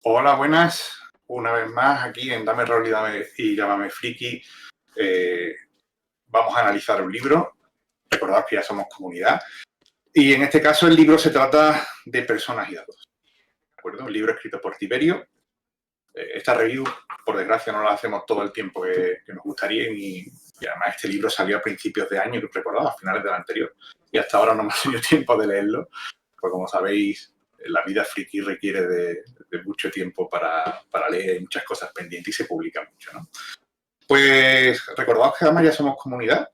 Hola, buenas. Una vez más aquí en Dame Rol y Llámame Friki. eh, Vamos a analizar un libro. Recordad que ya somos comunidad. Y en este caso el libro se trata de Personas y Dados. ¿De acuerdo? Un libro escrito por Tiberio. Esta review, por desgracia, no la hacemos todo el tiempo que nos gustaría y además este libro salió a principios de año, que recordad, a finales del anterior. Y hasta ahora no me ha tenido tiempo de leerlo. Pues como sabéis, la vida friki requiere de mucho tiempo para leer, hay muchas cosas pendientes y se publica mucho, ¿no? Pues recordad que además ya somos comunidad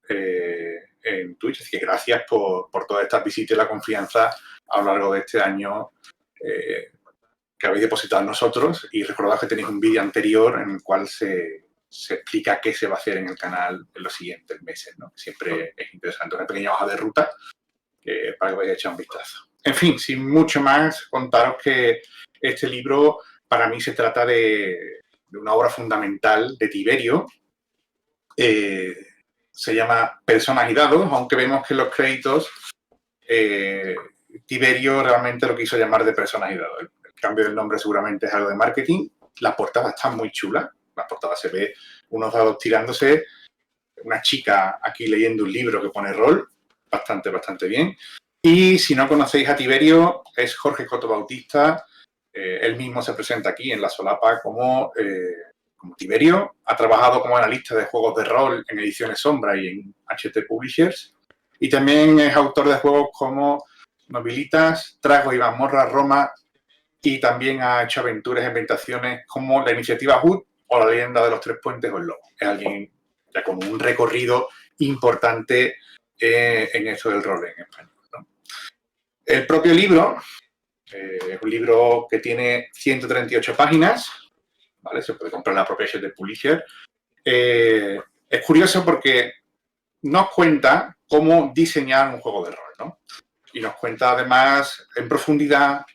en Twitch, así que gracias por todas estas visitas y la confianza a lo largo de este año que habéis depositado en nosotros, y recordad que tenéis un vídeo anterior en el cual se explica qué se va a hacer en el canal en los siguientes meses, ¿no? Siempre es interesante, una pequeña hoja de ruta para que vayáis a echar un vistazo. En fin, sin mucho más, contaros que este libro para mí se trata de una obra fundamental de Tiberio. Se llama Personas y Dados, aunque vemos que en los créditos Tiberio realmente lo quiso llamar de Personas y Dados. El cambio del nombre seguramente es algo de marketing. La portada está muy chula. La portada se ve unos dados tirándose, una chica aquí leyendo un libro que pone rol, bastante bien. Y si no conocéis a Tiberio, es Jorge Coto Bautista. Él mismo se presenta aquí en la solapa como Tiberio. Ha trabajado como analista de juegos de rol en Ediciones Sombra y en HT Publishers. Y también es autor de juegos como Nobilitas, Trago y Mazmorra Roma. Y también ha hecho aventuras y ambientaciones como la Iniciativa Hood o la Leyenda de los Tres Puentes o el Lobo. Es alguien ya con un recorrido importante en esto del rol en español, ¿no? El propio libro es un libro que tiene 138 páginas, ¿vale? Se puede comprar en la propia de Publisher. Es curioso porque nos cuenta cómo diseñar un juego de rol, ¿no? Y nos cuenta además en profundidad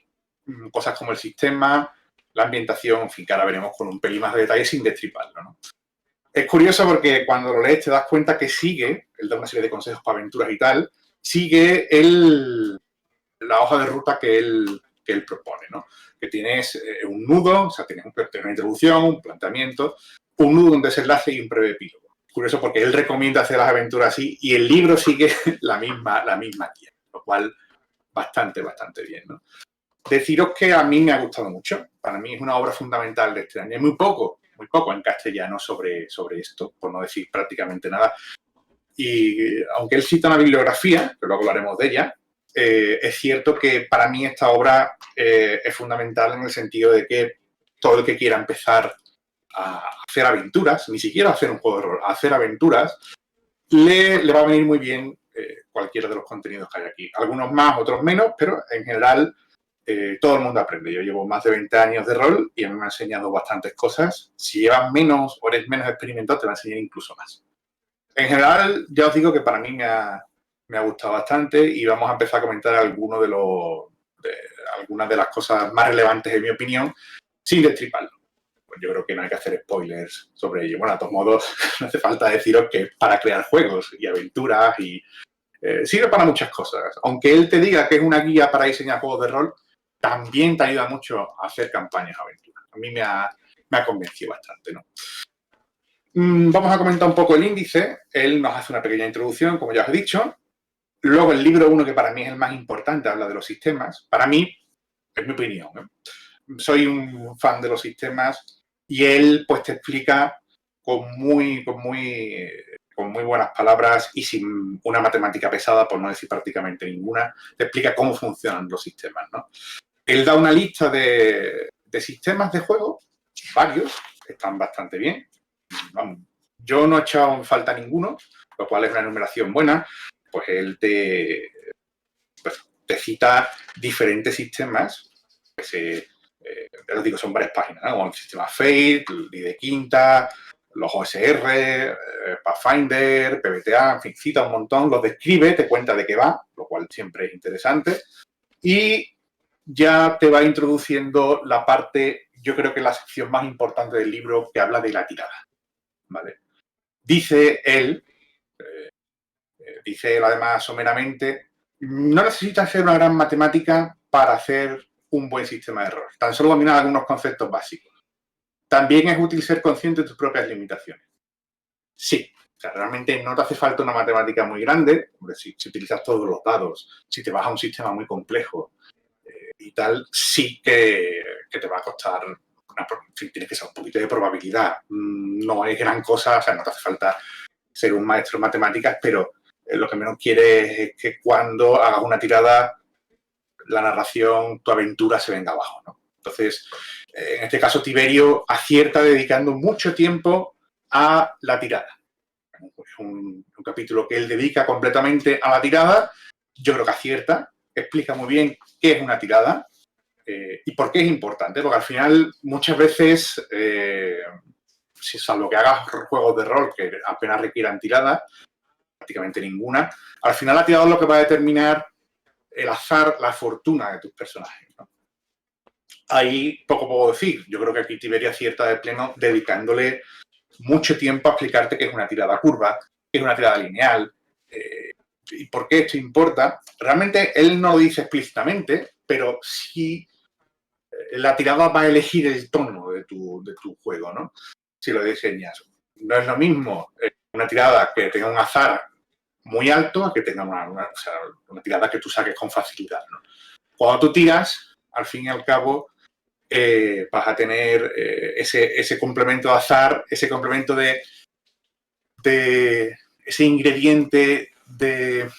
cosas como el sistema, la ambientación, en fin, que ahora veremos con un pelín más de detalle sin destriparlo, ¿no? Es curioso porque cuando lo lees te das cuenta que sigue, él da una serie de consejos para aventuras y tal, sigue la hoja de ruta que él propone, ¿no? Que tienes un nudo, o sea, tienes una introducción, un planteamiento, un nudo, un desenlace y un breve epílogo. Curioso porque él recomienda hacer las aventuras así y el libro sigue la misma guía, lo cual bastante bien, ¿no? Deciros que a mí me ha gustado mucho. Para mí es una obra fundamental de este año. Hay muy poco en castellano sobre esto, por no decir prácticamente nada. Y aunque él cita una bibliografía, que luego hablaremos de ella, es cierto que para mí esta obra es fundamental en el sentido de que todo el que quiera empezar a hacer aventuras, ni siquiera a hacer un juego de rol, a hacer aventuras, le va a venir muy bien cualquiera de los contenidos que hay aquí. Algunos más, otros menos, pero en general todo el mundo aprende. Yo llevo más de 20 años de rol y a mí me ha enseñado bastantes cosas. Si llevas menos o eres menos experimentado, te va a enseñar incluso más. En general, ya os digo que para mí me ha gustado bastante y vamos a empezar a comentar algunas de las cosas más relevantes, en mi opinión, sin destriparlo. Pues yo creo que no hay que hacer spoilers sobre ello. Bueno, de todos modos, no hace falta deciros que es para crear juegos y aventuras y sirve para muchas cosas. Aunque él te diga que es una guía para diseñar juegos de rol, también te ayuda mucho a hacer campañas aventuras. A mí me ha convencido bastante, ¿no? Vamos a comentar un poco el índice. Él nos hace una pequeña introducción, como ya os he dicho. Luego el libro 1, que para mí es el más importante, habla de los sistemas. Para mí, es mi opinión, ¿eh? Soy un fan de los sistemas y él pues te explica con muy buenas palabras y sin una matemática pesada, por no decir prácticamente ninguna, te explica cómo funcionan los sistemas, ¿no? Él da una lista de sistemas de juego, varios, que están bastante bien. Vamos, yo no he echado en falta ninguno, lo cual es una enumeración buena. Pues él te cita diferentes sistemas que os digo, son varias páginas, ¿no? Como el sistema Fate, el de Quinta, los OSR, Pathfinder, PBTA, en fin, cita un montón, los describe, te cuenta de qué va, lo cual siempre es interesante. Y ya te va introduciendo la parte, yo creo que la sección más importante del libro, que habla de la tirada, ¿vale? Dice él además someramente, no necesitas hacer una gran matemática para hacer un buen sistema de rol. Tan solo dominar algunos conceptos básicos. También es útil ser consciente de tus propias limitaciones. Sí, o sea, realmente no te hace falta una matemática muy grande. Hombre, si utilizas todos los dados, si te vas a un sistema muy complejo y tal, sí que te va a costar, tienes que ser un poquito de probabilidad. No es gran cosa, o sea, no te hace falta ser un maestro en matemáticas, pero lo que menos quieres es que cuando hagas una tirada, la narración, tu aventura se venga abajo, ¿no? Entonces, en este caso, Tiberio acierta dedicando mucho tiempo a la tirada. Es un capítulo que él dedica completamente a la tirada. Yo creo que acierta, explica muy bien qué es una tirada y por qué es importante, porque al final muchas veces, salvo que hagas juegos de rol que apenas requieran tirada, prácticamente ninguna, al final la tirada es lo que va a determinar el azar, la fortuna de tus personajes, ¿no? Ahí poco puedo decir. Yo creo que aquí Tiberio acierta de pleno dedicándole mucho tiempo a explicarte qué es una tirada curva, qué es una tirada lineal, y por qué esto importa. Realmente él no lo dice explícitamente, pero sí la tirada va a elegir el tono de tu juego, ¿no? Si lo diseñas. No es lo mismo una tirada que tenga un azar muy alto a que tenga una tirada que tú saques con facilidad, ¿no? Cuando tú tiras, al fin y al cabo, vas a tener ese complemento de azar, ese complemento de ese ingrediente de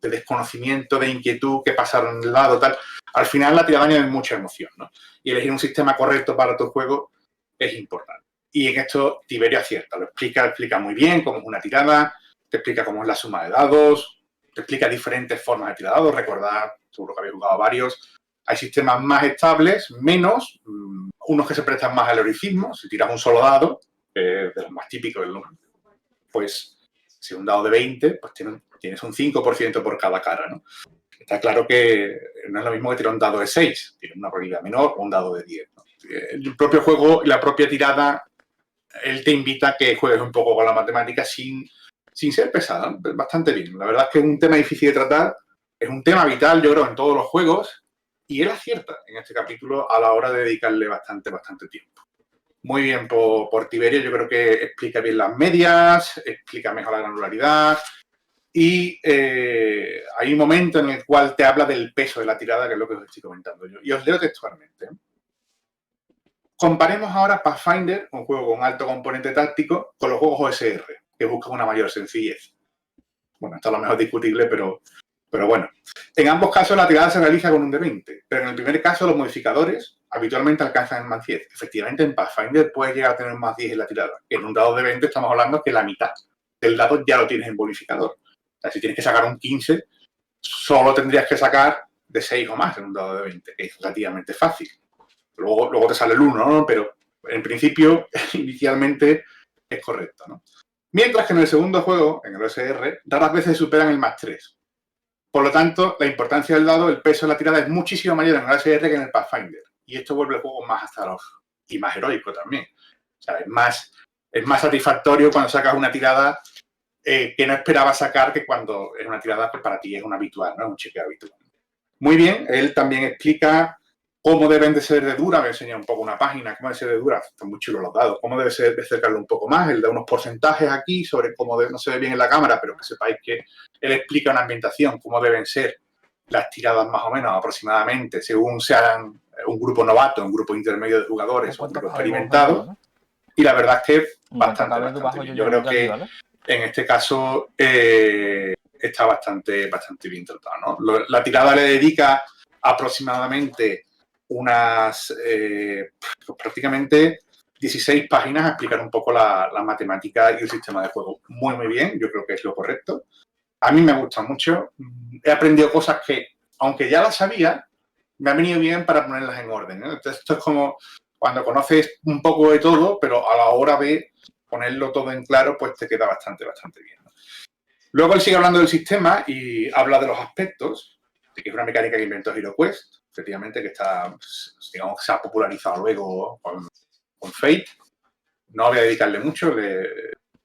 desconocimiento, de inquietud, que pasaron en el lado, tal. Al final la tirada añade mucha emoción, ¿no? Y elegir un sistema correcto para tu juego es importante. Y en esto Tiberio acierta, lo explica muy bien cómo es una tirada, te explica cómo es la suma de dados, te explica diferentes formas de tirar dados. Recordad, seguro que habéis jugado varios, hay sistemas más estables, menos, unos que se prestan más al heroicismo. Si tiras un solo dado, de los más típicos, pues si un dado de 20, pues tienes un 5% por cada cara, ¿no? Está claro que no es lo mismo que tirar un dado de 6, tiene una probabilidad menor, o un dado de 10, ¿no? El propio juego y la propia tirada, él te invita a que juegues un poco con la matemática sin ser pesado, ¿no? Bastante bien. La verdad es que es un tema difícil de tratar, es un tema vital, yo creo, en todos los juegos, y él acierta en este capítulo a la hora de dedicarle bastante tiempo. Muy bien por Tiberio, yo creo que explica bien las medias, explica mejor la granularidad y hay un momento en el cual te habla del peso de la tirada, que es lo que os estoy comentando yo. Y os leo textualmente. Comparemos ahora Pathfinder, un juego con alto componente táctico, con los juegos OSR, que buscan una mayor sencillez. Bueno, esto a lo mejor es discutible, pero bueno. En ambos casos la tirada se realiza con un D20, pero en el primer caso los modificadores habitualmente alcanzan el más 10. Efectivamente, en Pathfinder puedes llegar a tener más 10 en la tirada. En un dado de 20 estamos hablando que la mitad del dado ya lo tienes en bonificador. O sea, si tienes que sacar un 15, solo tendrías que sacar de 6 o más en un dado de 20, que es relativamente fácil. Luego te sale el 1, ¿no? Pero en principio, inicialmente es correcto, ¿no? Mientras que en el segundo juego, en el OSR, raras veces superan el más 3. Por lo tanto, la importancia del dado, el peso de la tirada es muchísimo mayor en el OSR que en el Pathfinder. Y esto vuelve el juego más azaroso y más heroico también. O sea, es más satisfactorio cuando sacas una tirada que no esperabas sacar que cuando es una tirada que para ti es un habitual, ¿no? Un chequeo habitual. Muy bien, él también explica cómo deben de ser de dura. Me enseña un poco una página, cómo debe ser de dura. Están muy chulos los dados. Cómo debe ser de acercarlo un poco más. Él da unos porcentajes aquí sobre cómo no se ve bien en la cámara, pero que sepáis que él explica una ambientación, cómo deben ser las tiradas más o menos aproximadamente, según sean un grupo novato, un grupo intermedio de jugadores o un grupo experimentado. Y la verdad es que bastante bien. Yo creo que en este caso está bastante bien tratado, ¿no? La tirada le dedica aproximadamente unas prácticamente 16 páginas a explicar un poco la matemática y el sistema de juego. Muy bien, yo creo que es lo correcto. A mí me gusta mucho. He aprendido cosas que, aunque ya las sabía, me han venido bien para ponerlas en orden, ¿no? Entonces, esto es como cuando conoces un poco de todo, pero a la hora de ponerlo todo en claro, pues te queda bastante bien, ¿no? Luego él sigue hablando del sistema y habla de los aspectos, de que es una mecánica que inventó HeroQuest, efectivamente, que está, digamos, que se ha popularizado luego con Fate. No voy a dedicarle mucho,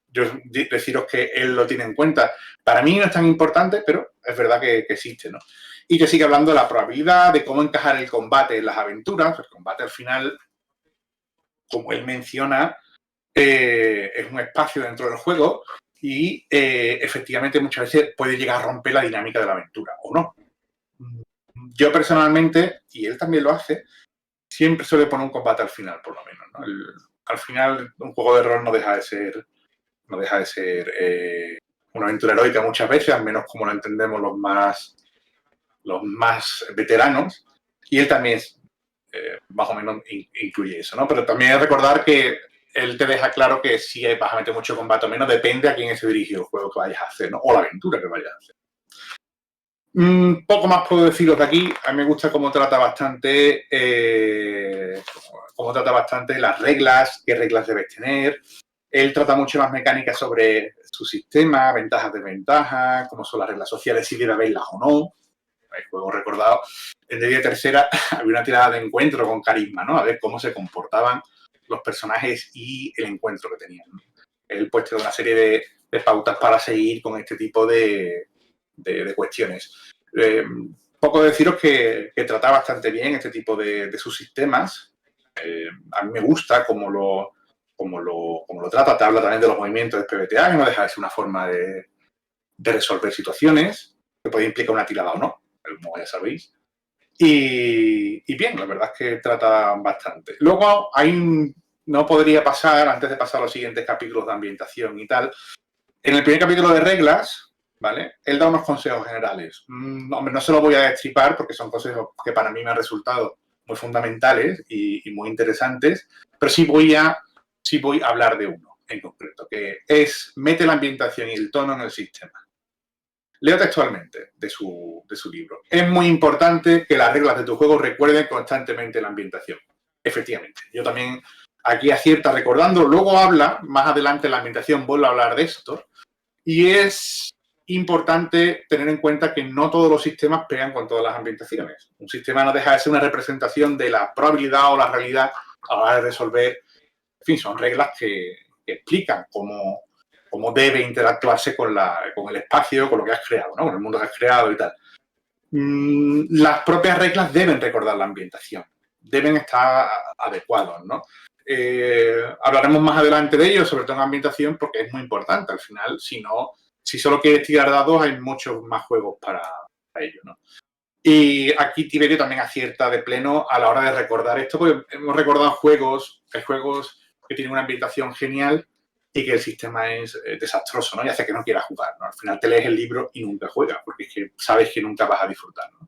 yo deciros que él lo tiene en cuenta. Para mí no es tan importante, pero es verdad que existe, ¿no? Y te sigue hablando de la probabilidad, de cómo encajar el combate en las aventuras. El combate al final, como él menciona, es un espacio dentro del juego y efectivamente muchas veces puede llegar a romper la dinámica de la aventura, o no. Yo personalmente, y él también lo hace, siempre suele poner un combate al final, por lo menos, ¿no? Al final, un juego de rol no deja de ser una aventura heroica muchas veces, al menos como lo entendemos los más veteranos, y él también más o menos incluye eso, ¿no? Pero también recordar que él te deja claro que si vas a meter mucho combate o menos, depende a quién se dirige el juego que vayas a hacer, ¿no? O la aventura que vayas a hacer. Poco más puedo deciros de aquí. A mí me gusta cómo trata bastante las reglas, qué reglas debes tener. Él trata mucho las mecánicas sobre su sistema, ventajas, desventajas, cómo son las reglas sociales, si debe haberlas o no. El juego recordado, en D&D tercera había una tirada de encuentro con carisma, ¿no? A ver cómo se comportaban los personajes y el encuentro que tenían, ¿no? Él pues tiene una serie de pautas para seguir con este tipo de cuestiones. Poco deciros que trata bastante bien este tipo de sus sistemas. A mí me gusta cómo lo trata. Te habla también de los movimientos de PBTA, que no deja de ser una forma de resolver situaciones, que puede implicar una tirada o no, como ya sabéis. Y bien, la verdad es que trata bastante. Luego no podría pasar, antes de pasar a los siguientes capítulos de ambientación y tal, en el primer capítulo de reglas, ¿vale? Él da unos consejos generales. Hombre, no se los voy a destripar porque son consejos que para mí me han resultado muy fundamentales y muy interesantes, pero sí voy a hablar de uno en concreto, que es mete la ambientación y el tono en el sistema. Leo textualmente de su libro. Es muy importante que las reglas de tu juego recuerden constantemente la ambientación. Efectivamente, yo también aquí acierta recordando, luego habla, más adelante en la ambientación vuelve a hablar de esto, y es importante tener en cuenta que no todos los sistemas pegan con todas las ambientaciones. Un sistema no deja de ser una representación de la probabilidad o la realidad a la hora de resolver. En fin, son reglas que explican cómo debe interactuarse con el espacio, con lo que has creado, ¿no? Con el mundo que has creado y tal. Las propias reglas deben recordar la ambientación, deben estar adecuados, ¿no? Hablaremos más adelante de ello, sobre todo en ambientación, porque es muy importante. Al final, si solo quieres tirar dados, hay muchos más juegos para ello, ¿no? Y aquí Tiberio también acierta de pleno a la hora de recordar esto, porque hemos recordado juegos que tienen una ambientación genial y que el sistema es desastroso, ¿no? Y hace que no quieras jugar, ¿no? Al final te lees el libro y nunca juegas, porque es que sabes que nunca vas a disfrutar, ¿no?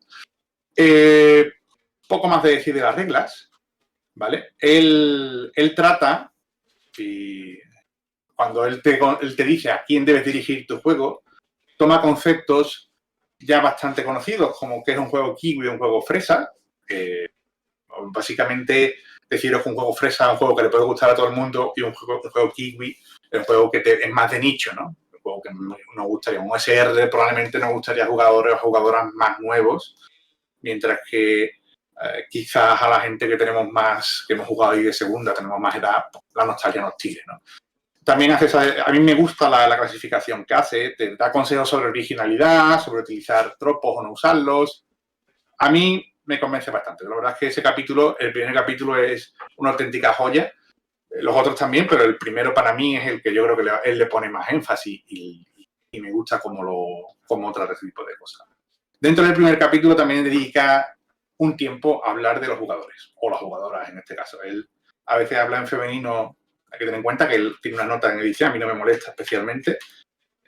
Poco más de decir de las reglas, ¿vale? Él trata, y cuando él te dice a quién debes dirigir tu juego, toma conceptos ya bastante conocidos, como que es un juego kiwi, un juego fresa. Básicamente, deciros que un juego fresa es un juego que le puede gustar a todo el mundo y un juego kiwi es un juego que es más de nicho, ¿no? Un juego que nos gustaría. Un OSR probablemente nos gustaría a jugadores o jugadoras más nuevos, mientras que quizás a la gente que tenemos más, que hemos jugado ahí de segunda, tenemos más edad, la nostalgia nos tire, ¿no? También a mí me gusta la clasificación que hace, te da consejos sobre originalidad, sobre utilizar tropos o no usarlos. A mí me convence bastante. La verdad es que el primer capítulo es una auténtica joya. Los otros también, pero el primero para mí es el que yo creo que él le pone más énfasis y me gusta cómo trata ese tipo de cosas. Dentro del primer capítulo también dedica un tiempo a hablar de los jugadores, o las jugadoras en este caso. Él a veces habla en femenino. Hay que tener en cuenta que él tiene una nota en edición, a mí no me molesta especialmente,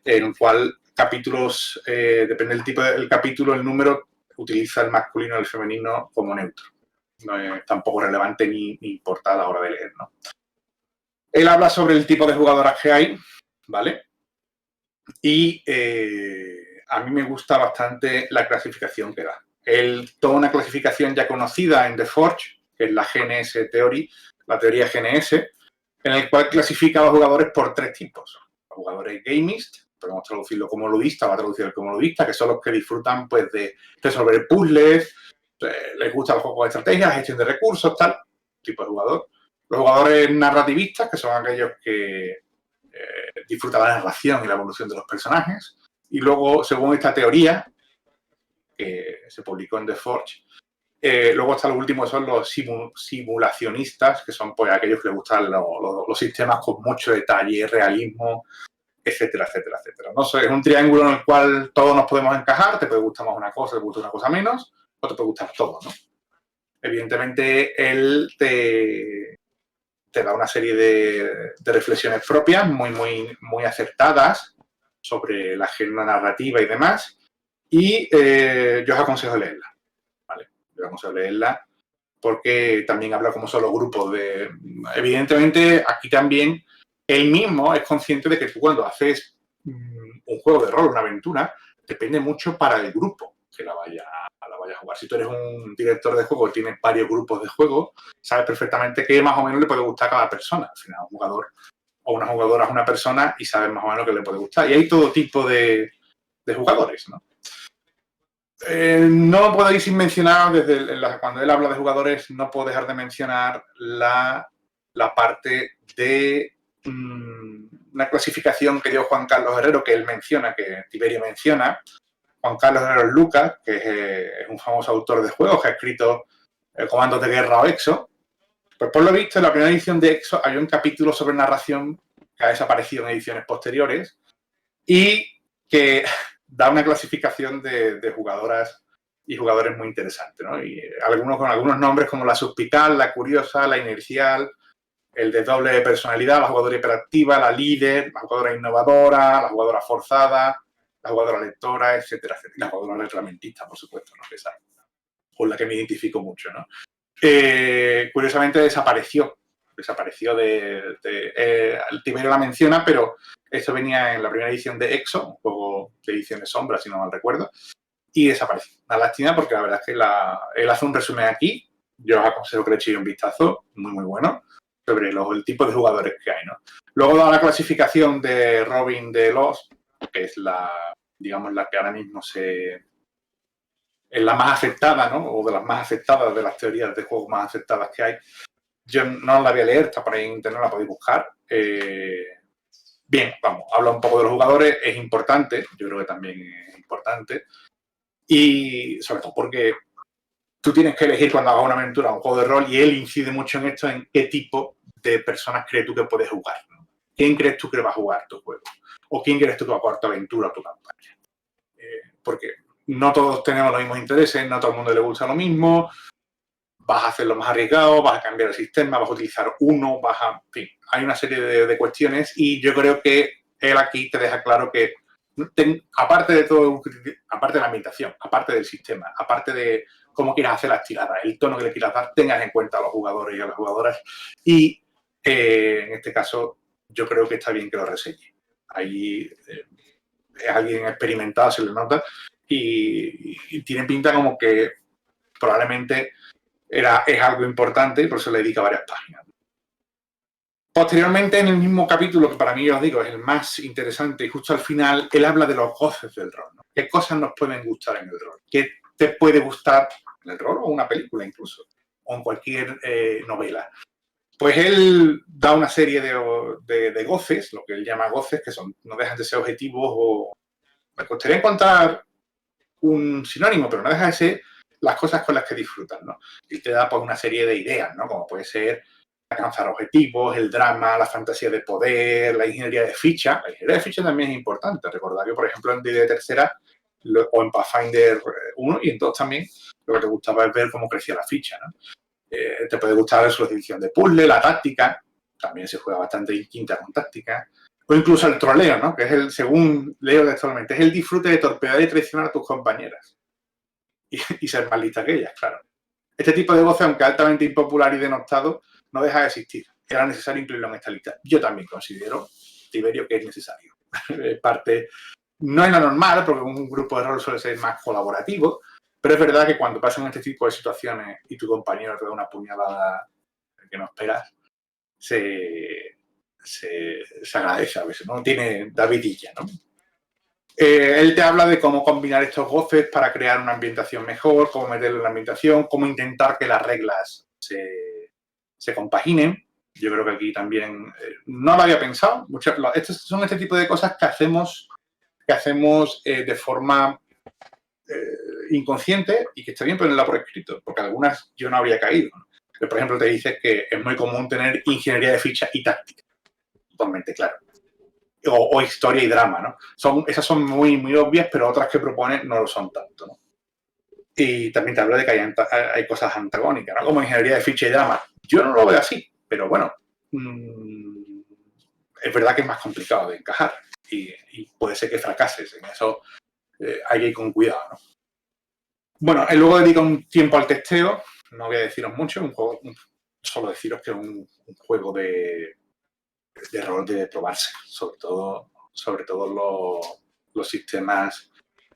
en el cual capítulos, depende del tipo del capítulo, el número, utiliza el masculino y el femenino como neutro. No es tampoco relevante ni importa a la hora de leer, ¿no? Él habla sobre el tipo de jugadoras que hay, ¿vale? Y a mí me gusta bastante la clasificación que da. Él toma una clasificación ya conocida en The Forge, que es la GNS Theory, la teoría GNS, en el cual clasifica a los jugadores por 3 tipos. Los jugadores gamist, podemos traducirlo como ludista, va a traducir como ludista, que son los que disfrutan pues, de resolver puzzles, les gusta el juego de estrategia, gestión de recursos, tal tipo de jugador. Los jugadores narrativistas, que son aquellos que disfrutan la narración y la evolución de los personajes. Y luego, según esta teoría, que se publicó en The Forge. Luego está lo último, son los simulacionistas, que son pues aquellos que les gustan los sistemas con mucho detalle, realismo, etcétera, etcétera, etcétera. No sé, es un triángulo en el cual todos nos podemos encajar, te puede gustar más una cosa, te gusta una cosa menos, o te puede gustar todo, ¿no? Evidentemente, él te da una serie de reflexiones propias muy acertadas sobre la agenda narrativa y demás, y yo os aconsejo leerla, ¿vale? Yo os aconsejo leerla porque también habla como son los grupos de... Evidentemente, aquí también él mismo es consciente de que tú cuando haces un juego de rol, una aventura, depende mucho para el grupo que la vaya a jugar. Si tú eres un director de juego y tienes varios grupos de juego, sabes perfectamente qué más o menos le puede gustar a cada persona. Al final, un jugador o una jugadora es una persona y sabes más o menos qué le puede gustar. Y hay todo tipo de jugadores, ¿no? No puedo ir sin mencionar, cuando él habla de jugadores, no puedo dejar de mencionar la parte de una clasificación que dio Juan Carlos Herrero, que él menciona, que Tiberio menciona. Juan Carlos Herrero Lucas, que es un famoso autor de juegos, que ha escrito Comandos de Guerra o EXO. Pues por lo visto, en la primera edición de EXO hay un capítulo sobre narración que ha desaparecido en ediciones posteriores y que da una clasificación de jugadoras y jugadores muy interesante, ¿no? Y con algunos nombres como la suspicaz, la curiosa, la inercial, el de doble personalidad, la jugadora hiperactiva, la líder, la jugadora innovadora, la jugadora forzada, la jugadora lectora, etcétera, etcétera. La jugadora reglamentista, por supuesto, ¿no? Esa, con la que me identifico mucho, ¿no? Curiosamente desapareció Tiberio la menciona, pero esto venía en la primera edición de EXO, un juego de edición de sombra, si no mal recuerdo, y desapareció. Una lástima porque la verdad es que él hace un resumen aquí, yo os aconsejo que le echéis un vistazo, muy muy bueno, sobre el tipo de jugadores que hay, ¿no? Luego da la clasificación de Robin de Lost, que es digamos, la que ahora mismo es la más aceptada, ¿no? O de las más aceptadas, de las teorías de juegos más aceptadas que hay. Yo no la voy a leer, está por ahí en internet, la podéis buscar. Bien, vamos, habla un poco de los jugadores, es importante, yo creo que también es importante. Y sobre todo porque tú tienes que elegir cuando hagas una aventura, un juego de rol, y él incide mucho en esto, en qué tipo de personas crees tú que puedes jugar, ¿no? ¿Quién crees tú que va a jugar tu juego? ¿O quién crees tú que va a jugar tu aventura o tu campaña? Porque no todos tenemos los mismos intereses, no a todo el mundo le gusta lo mismo, vas a hacerlo más arriesgado, vas a cambiar el sistema, vas a utilizar uno, en fin, hay una serie de cuestiones y yo creo que él aquí te deja claro que aparte de todo, aparte de la ambientación, aparte del sistema, aparte de cómo quieras hacer las tiradas, el tono que le quieras dar, tengas en cuenta a los jugadores y a las jugadoras y en este caso yo creo que está bien que lo reseñe. Ahí es alguien experimentado, se le nota, y tiene pinta como que probablemente es algo importante y por eso le dedica varias páginas. Posteriormente, en el mismo capítulo, que para mí, os digo, es el más interesante, y justo al final, él habla de los goces del rol, ¿no? ¿Qué cosas nos pueden gustar en el rol? ¿Qué te puede gustar en el rol o una película incluso? O en cualquier novela. Pues él da una serie de goces, lo que él llama goces, que no dejan de ser objetivos o... Me costaría encontrar un sinónimo, pero no deja de ser las cosas con las que disfrutan, ¿no? Y te da pues una serie de ideas, ¿no? Como puede ser alcanzar objetivos, el drama, la fantasía de poder, la ingeniería de ficha. La ingeniería de ficha también es importante. Recordad que, por ejemplo, en D&D tercera o en Pathfinder 1 y en 2 también, lo que te gustaba es ver cómo crecía la ficha, ¿no? Te puede gustar la solución de puzzle, la táctica, también se juega bastante en quinta con táctica, o incluso el troleo, ¿no? Que es según leo textualmente, es el disfrute de torpedear y traicionar a tus compañeras. Y ser más lista que ellas, claro. Este tipo de goce, aunque altamente impopular y denostado, no deja de existir. Era necesario incluirlo en esta lista. Yo también considero, Tiberio, que es necesario. Parte, no es lo normal, porque un grupo de rol suele ser más colaborativo, pero es verdad que cuando pasan este tipo de situaciones y tu compañero te da una puñalada que no esperas, se agradece a veces, ¿no? Da vidilla, ¿no? Él te habla de cómo combinar estos goces para crear una ambientación mejor, cómo meterlo en la ambientación, cómo intentar que las reglas se compaginen. Yo creo que aquí también no lo había pensado. Son este tipo de cosas que hacemos de forma inconscientes y que está bien ponerla por escrito, porque algunas yo no habría caído, ¿no? Pero, por ejemplo, te dices que es muy común tener ingeniería de ficha y táctica. Totalmente claro. O historia y drama, ¿no? Esas son muy, muy obvias, pero otras que proponen no lo son tanto, ¿no? Y también te hablo de que hay cosas antagónicas, ¿no? Como ingeniería de ficha y drama. Yo no lo veo así, pero bueno, es verdad que es más complicado de encajar y puede ser que fracases. En eso hay que ir con cuidado, ¿no? Bueno, luego dedico un tiempo al testeo. No voy a deciros mucho. Solo deciros que es un juego de rol debe probarse. Sobre todo los sistemas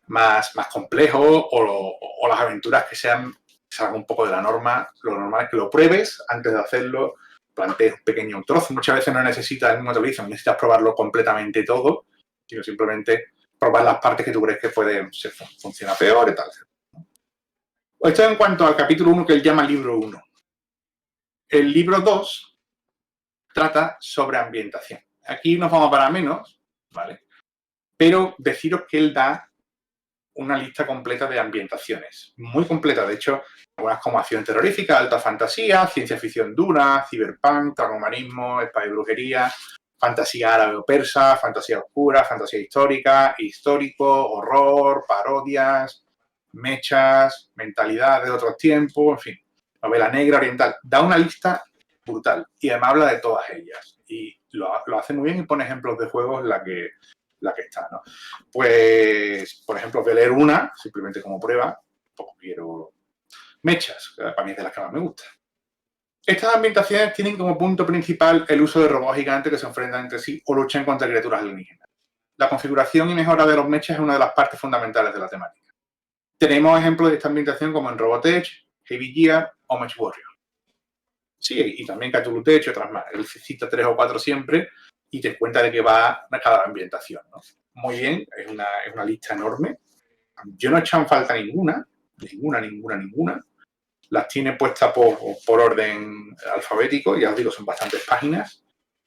más complejos o las aventuras que salgan un poco de la norma. Lo normal es que lo pruebes antes de hacerlo, plantees un pequeño trozo. Muchas veces no necesitas, no necesitas probarlo completamente todo, sino simplemente probar las partes que tú crees que funciona peor y tal. Esto en cuanto al capítulo 1 que él llama libro 1. El libro 2 trata sobre ambientación. Aquí nos vamos para menos, ¿vale? Pero deciros que él da una lista completa de ambientaciones, muy completa, de hecho, algunas como acción terrorífica, alta fantasía, ciencia ficción dura, cyberpunk, transhumanismo, espada y brujería, fantasía árabe o persa, fantasía oscura, fantasía histórica, histórico, horror, parodias, mechas, mentalidad de otros tiempos, en fin, novela negra, oriental. Da una lista brutal y además habla de todas ellas y lo hace muy bien y pone ejemplos de juegos en la que está, ¿no? Pues, por ejemplo, voy a leer una, simplemente como prueba, tampoco quiero mechas, que para mí es de las que más me gusta. Estas ambientaciones tienen como punto principal el uso de robots gigantes que se enfrentan entre sí o luchan contra criaturas alienígenas. La configuración y mejora de los mechas es una de las partes fundamentales de la temática. Tenemos ejemplos de esta ambientación como en Robotech, Heavy Gear o Mech Warrior. Sí, y también Cthulhu Tech y otras más. Él cita 3 o 4 siempre y te cuenta de qué va cada ambientación, ¿no? Muy bien, es una lista enorme. Yo no he echado en falta ninguna. Las tiene puestas por orden alfabético, ya os digo, son bastantes páginas.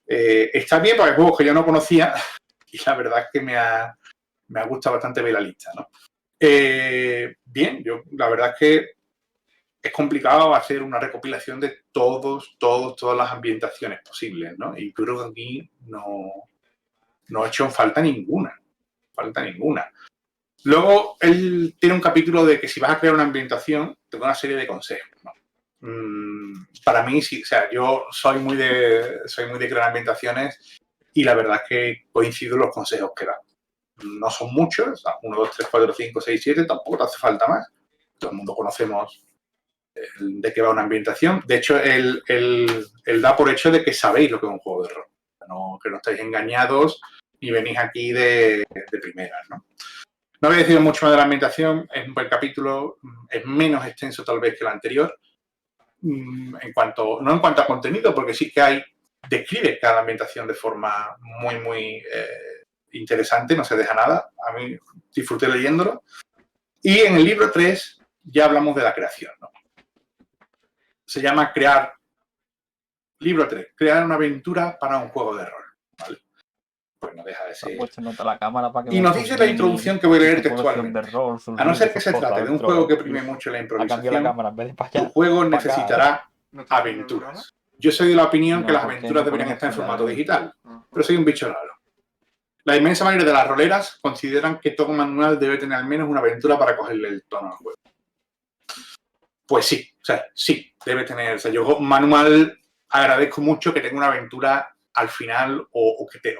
Está bien porque hay juegos que yo no conocía y la verdad es que me ha gustado bastante ver la lista, ¿no? Bien, la verdad es que es complicado hacer una recopilación de todas las ambientaciones posibles, ¿no? Y creo que aquí no he hecho en falta ninguna. Luego, él tiene un capítulo de que si vas a crear una ambientación, te da una serie de consejos, ¿no? Para mí, sí, o sea, yo soy muy de crear ambientaciones y la verdad es que coincido en los consejos que da. No son muchos, o sea, 1, 2, 3, 4, 5, 6, 7, tampoco te hace falta más. Todo el mundo conocemos de qué va una ambientación. De hecho, él da por hecho de que sabéis lo que es un juego de rol. Que no estáis engañados y venís aquí de primeras, ¿no? No voy a decir mucho más de la ambientación, es un buen capítulo, es menos extenso tal vez que el anterior, no en cuanto a contenido, porque sí que describe cada ambientación de forma muy, muy interesante, no se deja nada, a mí disfruté leyéndolo. Y en el libro 3 ya hablamos de la creación, ¿no? Se llama libro 3, crear una aventura para un juego de rol, ¿vale? Pues no deja de ser. Y nos dice la introducción que voy a leer textualmente. A no ser que se trate de un juego que prime mucho la improvisación, tu juego necesitará aventuras. Yo soy de la opinión que las aventuras deberían estar en formato digital, pero soy un bicho raro. La inmensa mayoría de las roleras consideran que todo manual debe tener al menos una aventura para cogerle el tono al juego. Pues sí, o sea, sí, debe tener. O sea, yo manual agradezco mucho que tenga una aventura al final o que te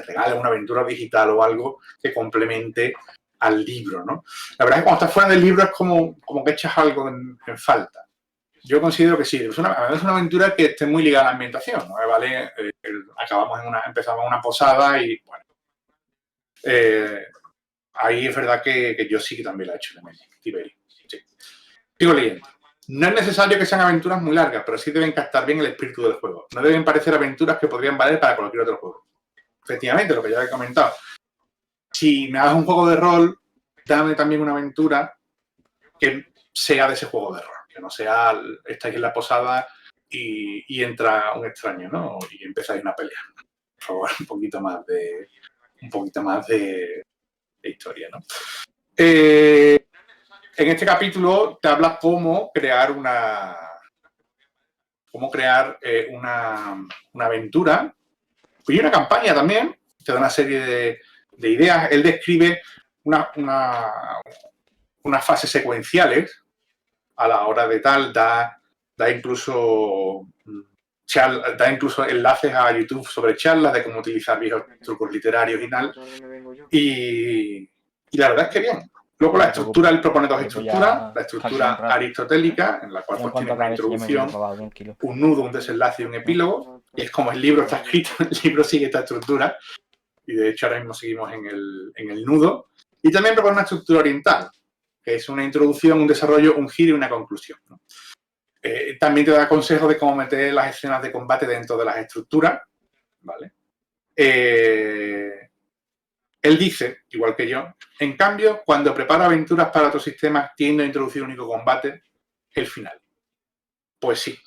regale una aventura digital o algo que complemente al libro, ¿no? La verdad es que cuando estás fuera del libro es como que echas algo en falta. Yo considero que sí, es una aventura que esté muy ligada a la ambientación, ¿no? Vale, empezamos en una posada y, bueno, ahí es verdad que yo sí que también la he hecho de menos, Tiberi. Sí. Sigo leyendo. No es necesario que sean aventuras muy largas, pero sí deben captar bien el espíritu del juego. No deben parecer aventuras que podrían valer para cualquier otro juego. Efectivamente, lo que ya he comentado. Si me hagas un juego de rol, dame también una aventura que sea de ese juego de rol. Que no sea, estáis en la posada y entra un extraño, ¿no? Y empezáis una pelea. Por favor, un poquito más de historia, ¿no? En este capítulo te habla cómo crear una aventura y una campaña también. Te da una serie de ideas. Él describe unas fases secuenciales a la hora de tal, da incluso enlaces a YouTube sobre charlas de cómo utilizar viejos trucos literarios y tal. Y la verdad es que bien. Luego la estructura, él propone dos estructuras. La estructura aristotélica, en la cual pues tienes una introducción, un nudo, un desenlace y un epílogo. Y es como el libro está escrito, el libro sigue esta estructura. Y de hecho ahora mismo seguimos en el nudo. Y también propone una estructura oriental, que es una introducción, un desarrollo, un giro y una conclusión, ¿no? También te da consejos de cómo meter las escenas de combate dentro de las estructuras, ¿vale? Él dice, igual que yo, en cambio, cuando preparo aventuras para otros sistemas, tiendo a introducir un único combate, el final. Pues sí,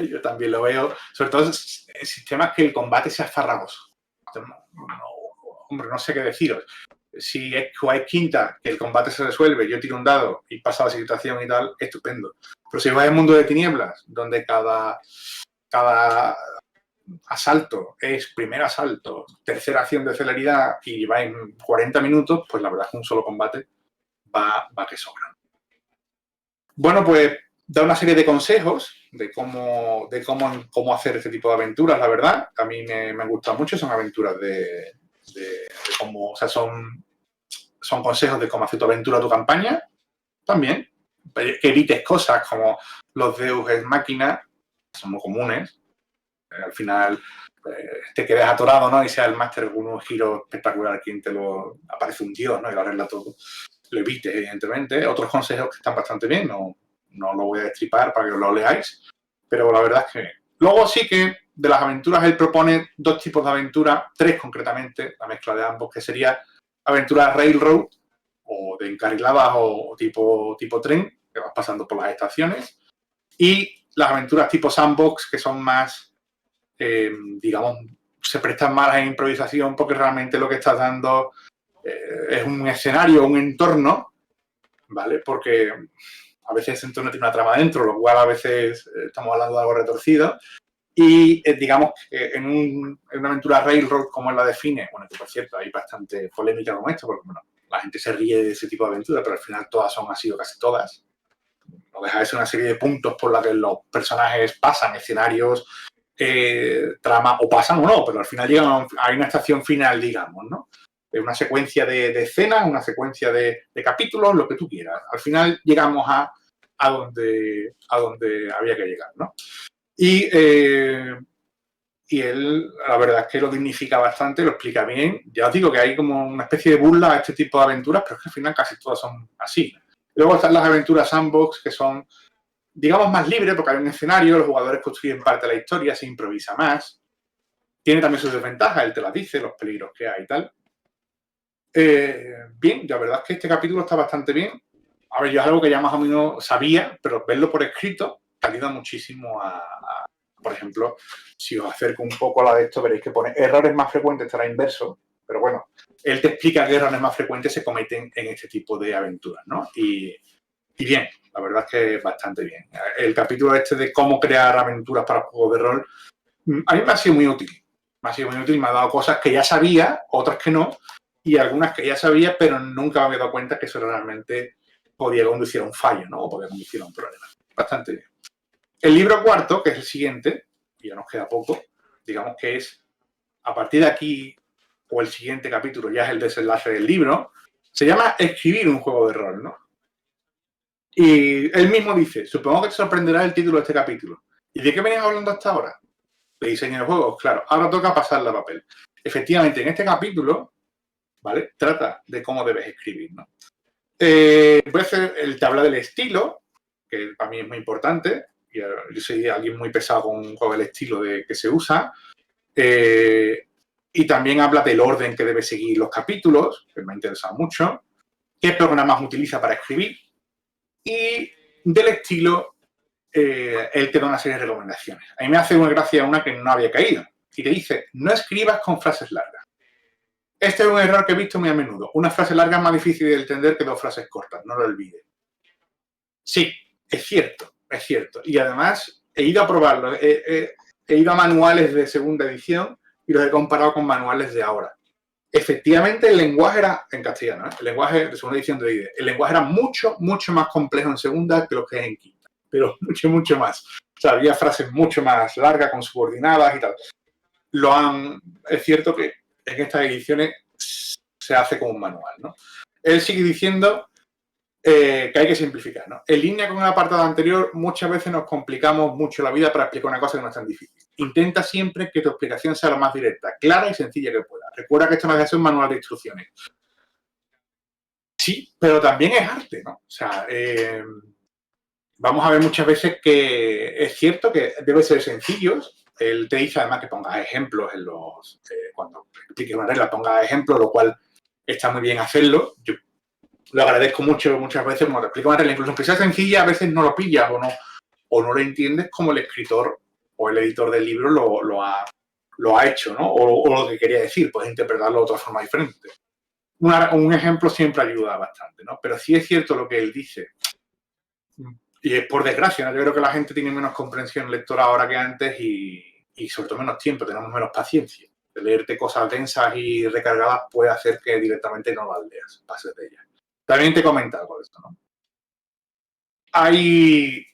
yo también lo veo, sobre todo en sistemas que el combate sea farragoso. Hombre, no sé qué deciros. Si es quinta, que el combate se resuelve, yo tiro un dado y pasa la situación y tal, estupendo. Pero si vais al mundo de tinieblas, donde cada asalto es primer asalto, tercera acción de celeridad y va en 40 minutos, pues la verdad es que un solo combate va que sobra. Bueno, pues da una serie de consejos de cómo hacer este tipo de aventuras, la verdad. A mí me gustan mucho, son aventuras de cómo, o sea, son consejos de cómo hacer tu aventura, tu campaña, también. Que evites cosas como los Deus Ex Machina, que son muy comunes. Al final te quedes atorado, ¿no? Y sea el máster con un giro espectacular quien te lo aparece un dios, ¿no? Y lo arregla todo. Lo evites, evidentemente. Otros consejos que están bastante bien, no lo voy a destripar para que lo leáis, pero la verdad es que luego sí que de las aventuras él propone dos tipos de aventuras, tres concretamente, la mezcla de ambos, que sería aventuras railroad o de encarriladas o tipo tren, que vas pasando por las estaciones, y las aventuras tipo sandbox, que son más, digamos, se prestan más a improvisación porque realmente lo que estás dando es un escenario, un entorno, ¿vale? Porque a veces el entorno tiene una trama dentro, lo cual a veces estamos hablando de algo retorcido. Y digamos que en una aventura railroad, como él la define, bueno, que por cierto hay bastante polémica con esto, porque bueno, la gente se ríe de ese tipo de aventuras, pero al final todas son así o casi todas. No deja de ser una serie de puntos por la que los personajes pasan escenarios, trama, o pasan o no, pero al final llegan a una estación final, digamos, ¿no? Una secuencia de escenas, una secuencia de capítulos, lo que tú quieras. Al final llegamos a donde había que llegar, ¿no? Y él, la verdad es que lo dignifica bastante, lo explica bien. Ya os digo que hay como una especie de burla a este tipo de aventuras, pero es que al final casi todas son así. Luego están las aventuras sandbox, que son, digamos, más libres, porque hay un escenario, los jugadores construyen parte de la historia, se improvisa más. Tiene también sus desventajas, él te las dice, los peligros que hay y tal. Bien, la verdad es que este capítulo está bastante bien. A ver, yo es algo que ya más o menos sabía, pero verlo por escrito te ayuda muchísimo por ejemplo, si os acerco un poco a la de esto, veréis que pone errores más frecuentes, estará inverso, pero bueno, él te explica qué errores más frecuentes se cometen en este tipo de aventuras, ¿no? Y bien, la verdad es que bastante bien. El capítulo este de cómo crear aventuras para juegos de rol, a mí me ha sido muy útil. Me ha dado cosas que ya sabía, otras que no, y algunas que ya sabía, pero nunca me había dado cuenta que eso realmente podía conducir a un fallo, ¿no? O podía conducir a un problema. Bastante bien. El libro cuarto, que es el siguiente, y ya nos queda poco, digamos que es, a partir de aquí, o el siguiente capítulo, ya es el desenlace del libro, se llama Escribir un juego de rol, ¿no? Y él mismo dice, supongo que te sorprenderá el título de este capítulo. ¿Y de qué venías hablando hasta ahora? De diseño de juegos, claro. Ahora toca pasarla a papel. Efectivamente, en este capítulo, ¿vale? Trata de cómo debes escribir, ¿no? Voy a hacer el tabla del estilo, que para mí es muy importante. Yo soy alguien muy pesado con el estilo que se usa. Y también habla del orden que debe seguir los capítulos, que me ha interesado mucho. ¿Qué programas utiliza para escribir? Y del estilo, él te da una serie de recomendaciones. A mí me hace una gracia una que no había caído. Y te dice, no escribas con frases largas. Este es un error que he visto muy a menudo. Una frase larga es más difícil de entender que dos frases cortas, no lo olvides. Sí, es cierto, es cierto. Y además he ido a probarlo, he ido a manuales de segunda edición y los he comparado con manuales de ahora. Efectivamente, el lenguaje era, en castellano, el lenguaje de segunda edición de D&D, el lenguaje era mucho, mucho más complejo en segunda que lo que es en quinta, pero mucho, mucho más. O sea, había frases mucho más largas, con subordinadas y tal. Es cierto que en estas ediciones se hace con un manual, ¿no? Él sigue diciendo que hay que simplificar, ¿no? En línea con el apartado anterior, muchas veces nos complicamos mucho la vida para explicar una cosa que no es tan difícil. Intenta siempre que tu explicación sea lo más directa, clara y sencilla que pueda. Recuerda que esto no debe ser un manual de instrucciones. Sí, pero también es arte, ¿no? O sea, vamos a ver muchas veces que es cierto que debe ser sencillo. Él te dice además que pongas ejemplos en los... cuando expliques una regla, pongas ejemplos, lo cual está muy bien hacerlo. Yo lo agradezco mucho muchas veces cuando te explico una regla, incluso aunque sea sencilla, a veces no lo pillas o no lo entiendes como el escritor o el editor del libro lo ha hecho, ¿no? O lo que quería decir, puedes interpretarlo de otra forma diferente. Un ejemplo siempre ayuda bastante, ¿no? Pero sí es cierto lo que él dice. Y es por desgracia, ¿no? Yo creo que la gente tiene menos comprensión lectora ahora que antes y sobre todo menos tiempo, tenemos menos paciencia. De leerte cosas densas y recargadas puede hacer que directamente no las leas, pases de ellas. También te he comentado con esto, ¿no? Hay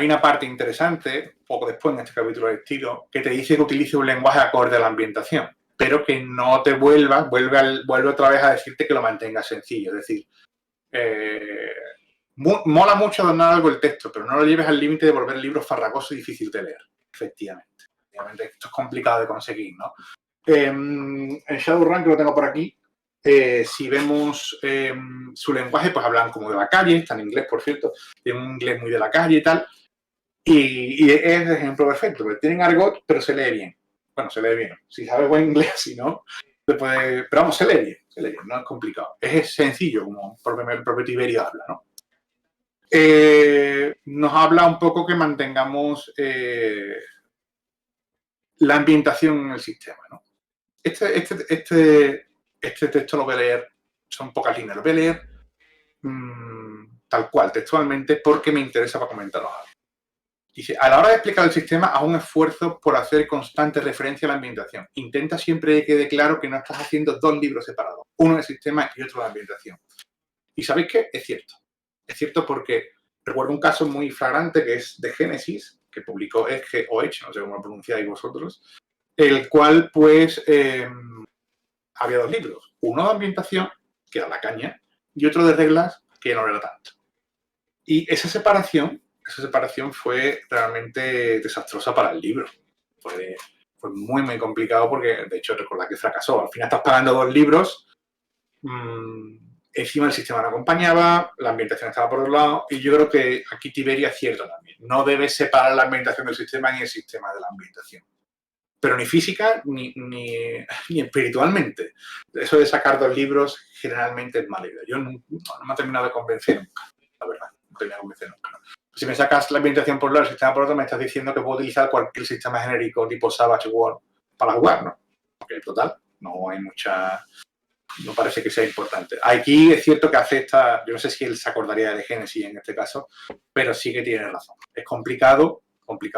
una parte interesante, poco después en este capítulo de estilo, que te dice que utilice un lenguaje acorde a la ambientación, pero que no te vuelve otra vez a decirte que lo mantengas sencillo. Es decir, mola mucho adornar algo el texto, pero no lo lleves al límite de volver el libro farragoso y difícil de leer. Efectivamente. Esto es complicado de conseguir, ¿no? En Shadowrun, que lo tengo por aquí, si vemos su lenguaje, pues hablan como de la calle, está en inglés, por cierto, tiene un inglés muy de la calle y tal, y es el ejemplo perfecto, porque tienen argot, pero se lee bien. Bueno, se lee bien. Si sabes buen inglés, si no, pero vamos, se lee bien, no es complicado. Es sencillo, como el propio Tiberio habla, ¿no? Nos habla un poco que mantengamos la ambientación en el sistema, ¿no? Este texto lo voy a leer, son pocas líneas, lo voy a leer tal cual, textualmente, porque me interesa para comentaros algo. Dice, a la hora de explicar el sistema, haz un esfuerzo por hacer constante referencia a la ambientación. Intenta siempre que quede claro que no estás haciendo dos libros separados, uno de sistema y otro de ambientación. ¿Y sabéis qué? Es cierto. Es cierto porque recuerdo un caso muy flagrante que es de Génesis, que publicó Edge o Edge, no sé cómo lo pronunciáis vosotros, el cual, pues, había dos libros. Uno de ambientación, que era la caña, y otro de reglas, que no era tanto. Y esa separación fue realmente desastrosa para el libro. Fue muy, muy complicado porque, de hecho, recordad que fracasó. Al final estás pagando dos libros, encima el sistema no acompañaba, la ambientación estaba por otro lado, y yo creo que aquí Tiberio acierta también. No debes separar la ambientación del sistema ni el sistema de la ambientación. Pero ni física ni espiritualmente. Eso de sacar dos libros generalmente es mala idea. Yo no me ha terminado de convencer nunca, la verdad. No terminado de convencer nunca. ¿No? Si me sacas la ambientación por un lado y el sistema por otro, me estás diciendo que puedo utilizar cualquier sistema genérico tipo Savage World para jugar, ¿no? Porque total, no hay mucha... No parece que sea importante. Aquí es cierto que acepta, yo no sé si él se acordaría de Génesis en este caso, pero sí que tiene razón. Es complicado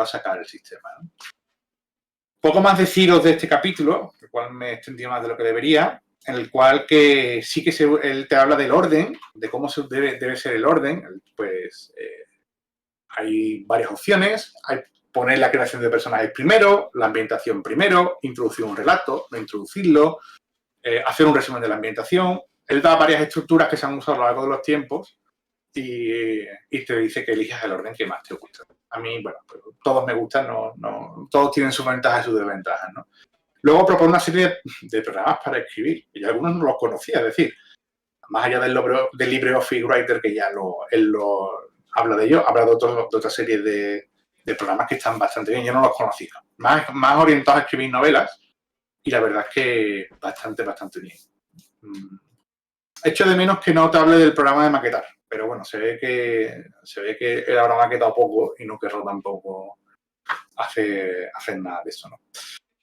sacar el sistema, ¿no? Poco más deciros de este capítulo, el cual me he extendido más de lo que debería, en el cual que sí que él te habla del orden, de cómo debe ser el orden. Pues hay varias opciones. Hay poner la creación de personajes primero, la ambientación primero, introducir un relato, no introducirlo, hacer un resumen de la ambientación. Él da varias estructuras que se han usado a lo largo de los tiempos y te dice que elijas el orden que más te gusta. A mí, bueno, pues todos me gustan, todos tienen sus ventajas y sus desventajas, ¿no? Luego propone una serie de programas para escribir, y algunos no los conocía, es decir, más allá del LibreOffice Writer, que ya él lo habla de ello, habla de otra serie de programas que están bastante bien, yo no los conocía. Más orientados a escribir novelas, y la verdad es que bastante bien. Echo de menos que no te hable del programa de maquetar, pero bueno, se ve que él habrá maquetado poco y no querrá tampoco hacer nada de eso, ¿no?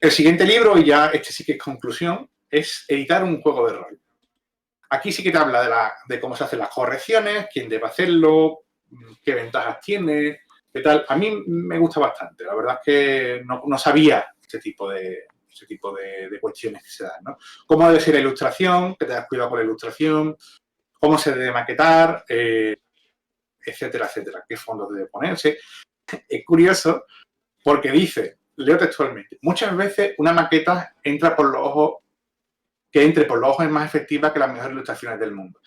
El siguiente libro, y ya este sí que es conclusión, es editar un juego de rol. Aquí sí que te habla de cómo se hacen las correcciones, quién debe hacerlo, qué ventajas tiene, qué tal. A mí me gusta bastante. La verdad es que no sabía este tipo de cuestiones que se dan, ¿no? Cómo debe ser la ilustración, que te das cuidado con la ilustración, cómo se debe maquetar, etcétera, etcétera. Qué fondos debe ponerse. Es curioso porque dice, leo textualmente, muchas veces una maqueta entra por los ojos, que entre por los ojos es más efectiva que las mejores ilustraciones del mundo.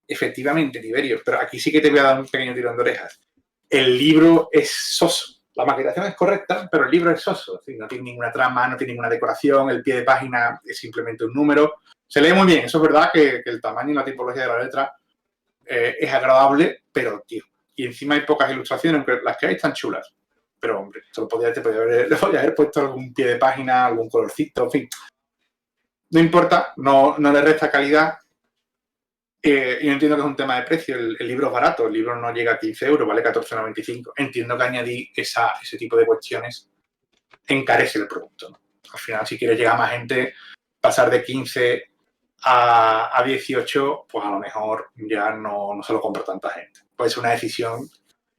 Efectivamente, Tiberio, pero aquí sí que te voy a dar un pequeño tirón de orejas. El libro es soso. La maquetación es correcta, pero el libro es soso. Es decir, no tiene ninguna trama, no tiene ninguna decoración, el pie de página es simplemente un número. Se lee muy bien, eso es verdad que el tamaño y la tipología de la letra es agradable, pero, tío, y encima hay pocas ilustraciones, aunque las que hay están chulas. Pero, hombre, le podía haber puesto algún pie de página, algún colorcito, en fin. No importa, no le resta calidad. Yo entiendo que es un tema de precio. El libro es barato, el libro no llega a 15 euros, vale 14,95. Entiendo que añadir ese tipo de cuestiones encarece el producto, ¿no? Al final, si quieres llegar a más gente, pasar de 15 a 18, pues a lo mejor ya no se lo compra tanta gente. Puede ser una decisión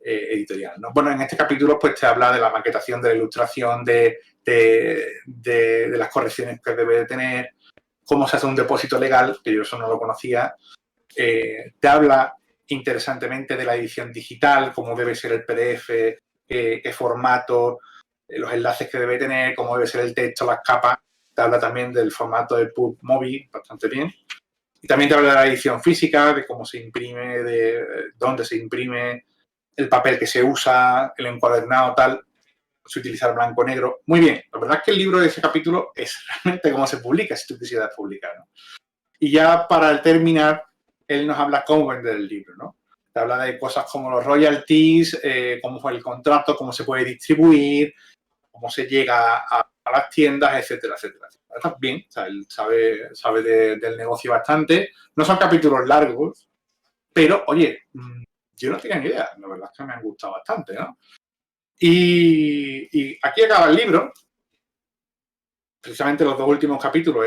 editorial, ¿no? Bueno, en este capítulo pues te habla de la maquetación, de la ilustración, de las correcciones que debe de tener, cómo se hace un depósito legal, que yo eso no lo conocía. Te habla interesantemente de la edición digital, cómo debe ser el PDF, qué formato, los enlaces que debe tener, cómo debe ser el texto, las capas. Te habla también del formato de PUB móvil, bastante bien. Y también te habla de la edición física, de cómo se imprime, de dónde se imprime, el papel que se usa, el encuadernado, tal, se utiliza blanco-negro. Muy bien, la verdad es que el libro de ese capítulo es realmente cómo se publica, si tú quisieras publicar, ¿no? Y ya para terminar, él nos habla cómo vender el libro, ¿no? Te habla de cosas como los royalties, cómo fue el contrato, cómo se puede distribuir, cómo se llega a las tiendas, etcétera, etcétera. Está bien, o sea, él sabe del negocio bastante. No son capítulos largos, pero, oye, yo no tenía ni idea. La verdad es que me han gustado bastante, ¿no? Y aquí acaba el libro. Precisamente los dos últimos capítulos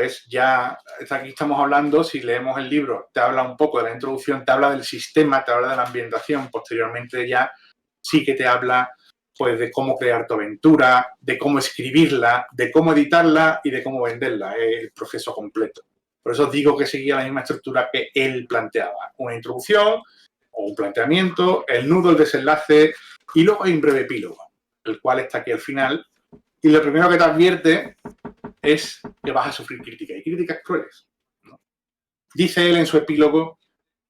aquí estamos hablando, si leemos el libro, te habla un poco de la introducción, te habla del sistema, te habla de la ambientación, posteriormente ya sí que te habla pues de cómo crear tu aventura, de cómo escribirla, de cómo editarla y de cómo venderla, el proceso completo. Por eso digo que seguía la misma estructura que él planteaba, una introducción o un planteamiento, el nudo, el desenlace y luego hay un breve epílogo, el cual está aquí al final y lo primero que te advierte es que vas a sufrir críticas, y críticas crueles, ¿no? Dice él en su epílogo,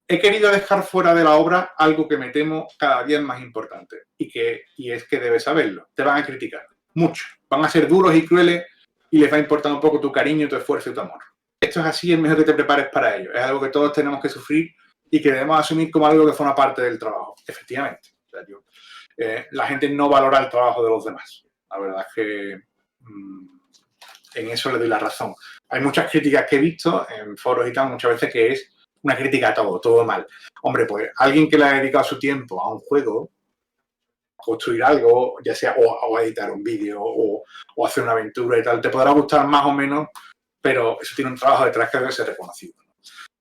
he querido dejar fuera de la obra algo que me temo cada día es más importante, y es que debes saberlo. Te van a criticar, mucho. Van a ser duros y crueles y les va a importar un poco tu cariño, tu esfuerzo y tu amor. Esto es así, es mejor que te prepares para ello. Es algo que todos tenemos que sufrir y que debemos asumir como algo que forma parte del trabajo. Efectivamente. O sea, la gente no valora el trabajo de los demás. La verdad es que en eso le doy la razón. Hay muchas críticas que he visto en foros y tal, muchas veces que es una crítica a todo mal. Hombre, pues alguien que le ha dedicado su tiempo a un juego, a construir algo, ya sea o a editar un vídeo o hacer una aventura y tal, te podrá gustar más o menos, pero eso tiene un trabajo detrás que debe ser reconocido, ¿no?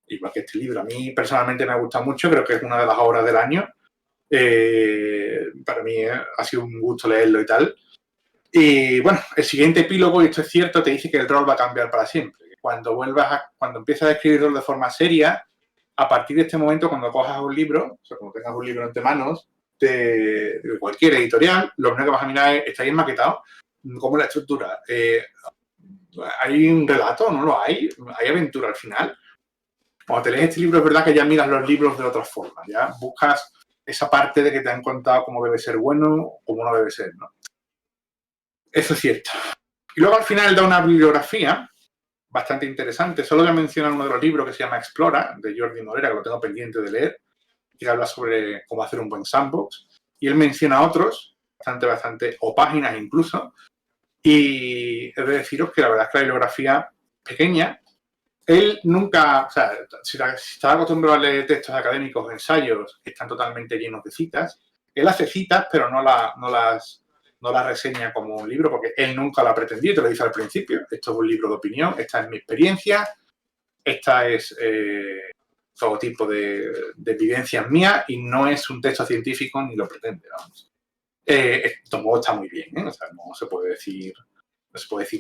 Igual que este libro. A mí personalmente me ha gustado mucho, creo que es una de las obras del año. Para mí ha sido un gusto leerlo y tal. Y bueno, el siguiente epílogo, y esto es cierto, te dice que el rol va a cambiar para siempre. Cuando empiezas a escribir rol de forma seria, a partir de este momento, cuando cojas un libro, o sea, cuando tengas un libro entre manos, de cualquier editorial, lo primero que vas a mirar es, ¿está bien maquetado? ¿Cómo es la estructura? ¿Hay un relato? ¿No lo hay? ¿Hay aventura al final? Cuando te lees este libro, es verdad que ya miras los libros de otra forma, ya buscas esa parte de que te han contado cómo debe ser bueno, cómo no debe ser, ¿no? Eso es cierto. Y luego al final da una bibliografía bastante interesante. Solo voy a mencionar uno de los libros que se llama Explora, de Jordi Morera, que lo tengo pendiente de leer, que habla sobre cómo hacer un buen sandbox. Y él menciona otros, bastante, o páginas incluso. Y he de deciros que la verdad es que la bibliografía pequeña, él nunca, o sea, si estás acostumbrado a leer textos académicos, ensayos, que están totalmente llenos de citas, él hace citas, pero no las reseña como un libro, porque él nunca lo ha pretendido, te lo dice al principio. Esto es un libro de opinión, esta es mi experiencia, esta es todo tipo de evidencias mías y no es un texto científico ni lo pretende, vamos. Tampoco está muy bien, ¿eh? O sea, no se puede decir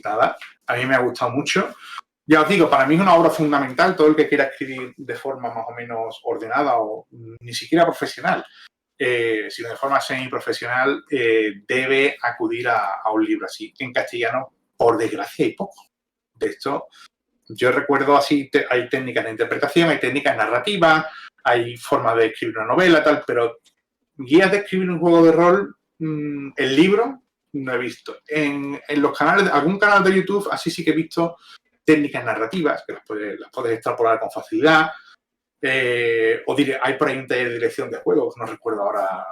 nada. A mí me ha gustado mucho. Ya os digo, para mí es una obra fundamental. Todo el que quiera escribir de forma más o menos ordenada o ni siquiera profesional, sino de forma semiprofesional, debe acudir a un libro así. En castellano, por desgracia, hay poco. De esto, yo recuerdo así, hay técnicas de interpretación, hay técnicas narrativas, hay formas de escribir una novela, tal, pero guías de escribir un juego de rol, el libro, no he visto. En los canales, algún canal de YouTube, así sí que he visto técnicas narrativas, que las puedes extrapolar con facilidad. Hay por ahí un taller de dirección de juegos, no recuerdo ahora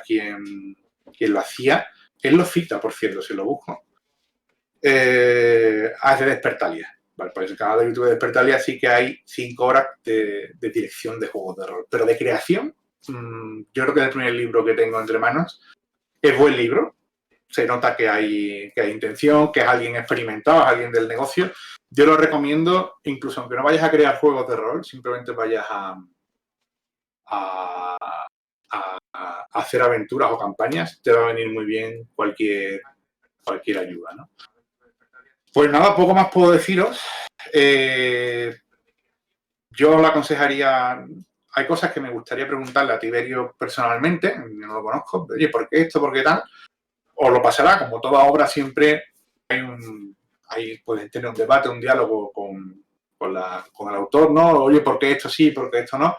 quién lo hacía. Él lo cita, por cierto, si lo busco. Es de Despertalia. Vale, pues el canal de YouTube de Despertalia sí que hay 5 horas de dirección de juegos de rol. Pero de creación, yo creo que es el primer libro que tengo entre manos. Es buen libro. Se nota que hay intención, que es alguien experimentado, es alguien del negocio. Yo lo recomiendo, incluso aunque no vayas a crear juegos de rol, simplemente vayas a hacer aventuras o campañas, te va a venir muy bien cualquier ayuda, ¿no? Pues nada, poco más puedo deciros. Yo le aconsejaría, hay cosas que me gustaría preguntarle a Tiberio personalmente, no lo conozco, oye, ¿por qué esto? ¿Por qué tal? Os lo pasará, como toda obra siempre puedes tener un debate, un diálogo con el autor, ¿no? Oye, ¿por qué esto sí? ¿Por qué esto no?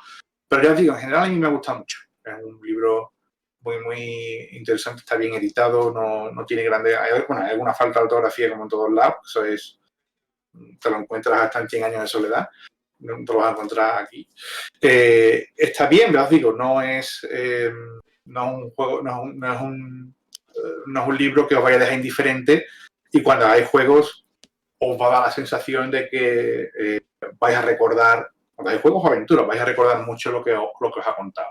Pero ya os digo, en general a mí me gusta mucho. Es un libro muy, muy interesante, está bien editado, no tiene grandes... Hay alguna falta de ortografía como en todos lados, eso es... Te lo encuentras hasta en 100 años de soledad, no te lo vas a encontrar aquí. Está bien, ya os digo, no es un juego, no es un libro que os vaya a dejar indiferente y cuando hay juegos os va a dar la sensación de que vais a recordar, cuando hay juegos o aventuras, vais a recordar mucho lo que os ha contado.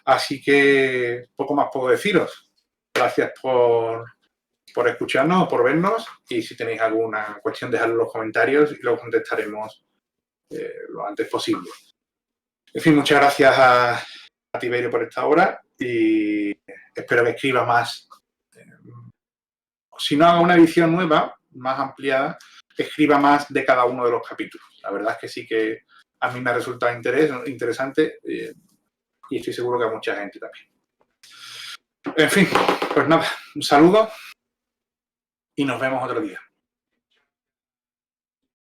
Así que poco más puedo deciros. Gracias por escucharnos o por vernos y si tenéis alguna cuestión dejadlo en los comentarios y lo contestaremos lo antes posible. En fin, muchas gracias a Tiberio por esta hora y espero que escriba más. Si no haga una edición nueva, más ampliada, que escriba más de cada uno de los capítulos. La verdad es que sí que a mí me ha resultado interesante y estoy seguro que a mucha gente también. En fin, pues nada, un saludo y nos vemos otro día.